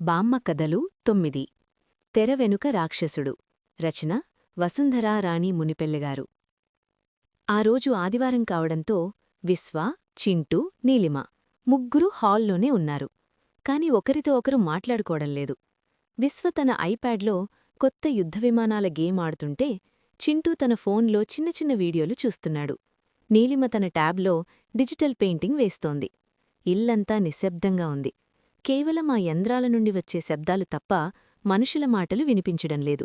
బామ్మ కథలు 9 తెర వెనుక రాక్షసుడు రచన వసుంధరా రాణి మునిపెల్లిగారు. ఆ రోజు ఆదివారం కావడంతో విశ్వ, చింటూ, నీలిమ ముగ్గురు హాల్లోనే ఉన్నారు. కాని ఒకరితో ఒకరు మాట్లాడుకోవడంలేదు. విశ్వ తన ఐప్యాడ్లో కొత్త యుద్ధవిమానాల గేమ్ ఆడుతుంటే, చింటూ తన ఫోన్లో చిన్న చిన్న వీడియోలు చూస్తున్నాడు. నీలిమ తన ట్యాబ్లో డిజిటల్ పెయింటింగ్ వేస్తోంది. ఇల్లంతా నిశ్శబ్దంగా ఉంది. కేవలం ఆ యంత్రాల నుండి వచ్చే శబ్దాలు తప్ప మనుషుల మాటలు వినిపించడంలేదు.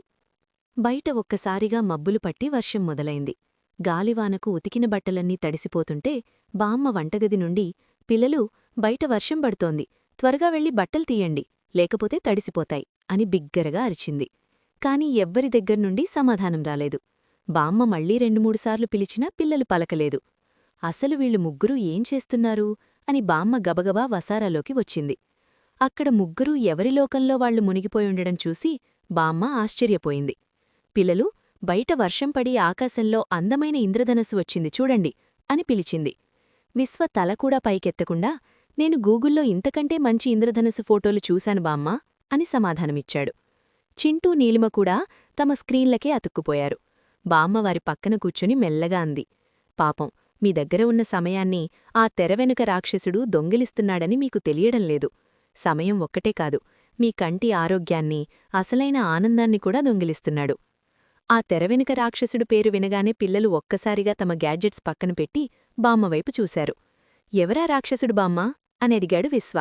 బయట ఒక్కసారిగా మబ్బులు పట్టి వర్షం మొదలైంది. గాలివానకు ఉతికిన బట్టలన్నీ తడిసిపోతుంటే బామ్మ వంటగది నుండి, పిల్లలు, బయట వర్షం పడుతోంది, త్వరగా వెళ్లి బట్టలు తీయండి, లేకపోతే తడిసిపోతాయి అని బిగ్గరగా అరిచింది. కాని ఎవ్వరి దగ్గర్నుండి సమాధానం రాలేదు. బామ్మ మళ్లీ 2-3 సార్లు పిలిచినా పిల్లలు పలకలేదు. అసలు వీళ్ళు ముగ్గురూ ఏం చేస్తున్నారు అని బామ్మ గబగబా వసారాలోకి వచ్చింది. అక్కడ ముగ్గురూ ఎవరి లోకంలో వాళ్లు మునిగిపోయుండడం చూసి బామ్మ ఆశ్చర్యపోయింది. పిల్లలు, బయట వర్షం పడి ఆకాశంలో అందమైన ఇంద్రధనస్సు వచ్చింది చూడండి అని పిలిచింది. విశ్వ తలకూడా పైకెత్తకుండా, నేను గూగుల్లో ఇంతకంటే మంచి ఇంద్రధనస్సు ఫోటోలు చూశాను బామ్మా అని సమాధానమిచ్చాడు. చింటూ, నీలిమ కూడా తమ స్క్రీన్లకే అతుక్కుపోయారు. బామ్మ వారి పక్కన కూర్చుని మెల్లగా అంది, పాపం, మీ దగ్గర ఉన్న సమయాన్ని ఆ తెరవెనుక రాక్షసుడు దొంగిలిస్తున్నాడని మీకు తెలియడంలేదు. సమయం ఒక్కటే కాదు, మీ కంటి ఆరోగ్యాన్ని, అసలైన ఆనందాన్ని కూడా దొంగిలిస్తున్నాడు. ఆ తెరవెనుక రాక్షసుడు పేరు వినగానే పిల్లలు ఒక్కసారిగా తమ గ్యాడ్జెట్స్ పక్కన పెట్టి బామ్మవైపు చూశారు. ఎవరా రాక్షసుడు బామ్మా అని అడిగాడు విశ్వ.